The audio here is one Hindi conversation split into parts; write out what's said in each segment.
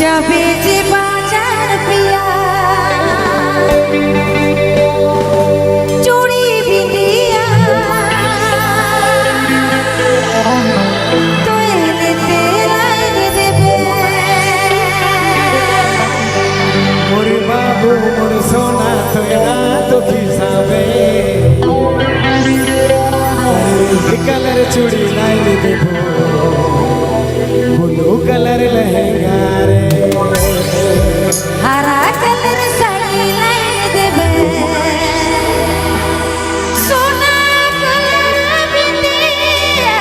যাবে যে বাজার পিয়া চুড়ি বিদিয়া তো এনেতে লাইন দেবে মোর বাবু মোর সোনা তুই না তো খিসাবে कलर चूड़ी लाइन देबो ब्लू कलर लहंगा रे हरा कलर साड़ी लाइन देवे सोना कलर बिंदिया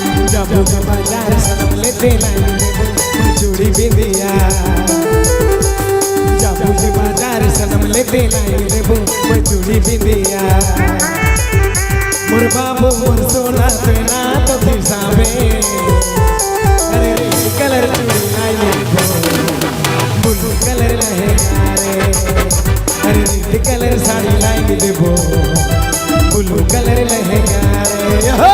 बाजार सनम लेते लाइन देबो चूड़ी बिंदिया जाबू से बाजार सनम लेते लाइन देबो चूड़ी बिंदिया मोर बाबू मोर सोना तुई ना तो खिसाबे अरे कलर चूड़ी लाइन देबो ब्लू कलर लहंगा रे अरे कलर साड़ी लाइन देबो ब्लू कलर लहंगा रे हो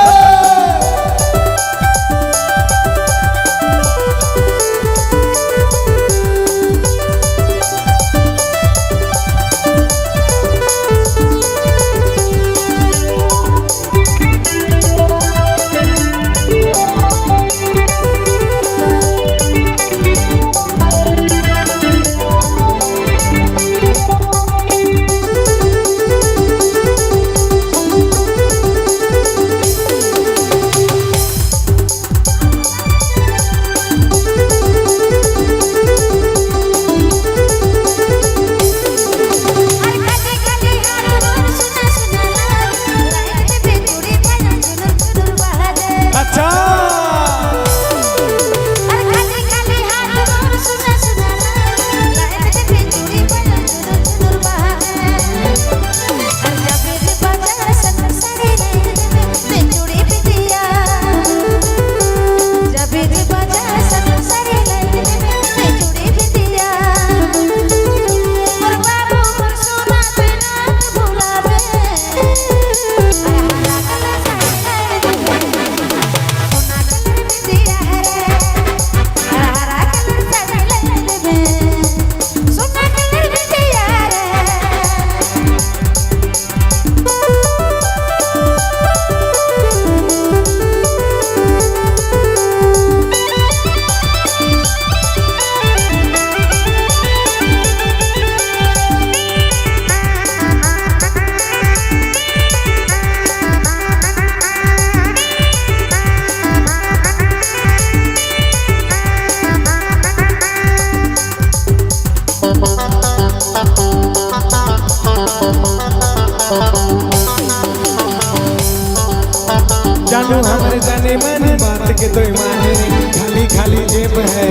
जानू हमारे जाने मन बात के तो मान रे खाली खाली जेब है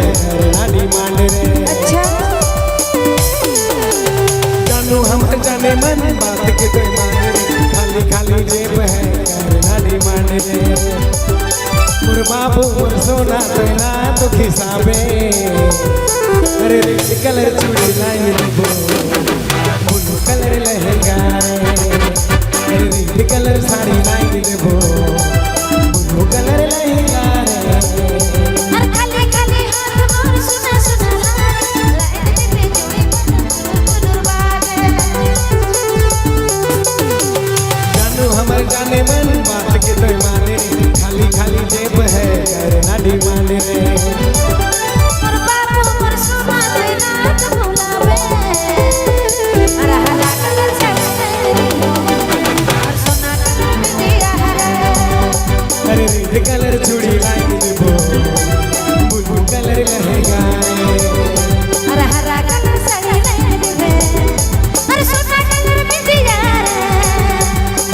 रानी मान रे अच्छा जानू हमारे जाने मन बात के तो मान रे खाली खाली जेब है रानी मान रे मोर बाबू मोर सोना तो ना तो खिसाबे अरे कलर चूड़ी लाइन देबो ब्लू कलर लहंगा रे कलर साड़ी लाई देबो ब्लू कलर लहंगा रे हर खाली खाली हाथ मोर सुना सुना लाई देबे जोड़ी बनूर बागे जानू हमर जाने मन बात के तो माने खाली खाली जेब है करना डिमांड रे मोर बाबू मोर सोना तोय ना तो भुलावे अरे हरा कलर साड़ी और सोना कलर बिंदिया अरे रेड कलर चूड़ी लाई देबो ब्लू कलर लहंगा अरे हरा कलर साड़ी लाई देबे अरे सोना कलर बिंदिया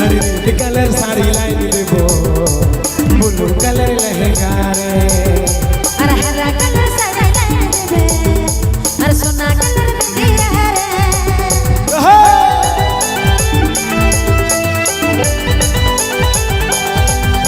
अरे रेड कलर साड़ी लाई देबो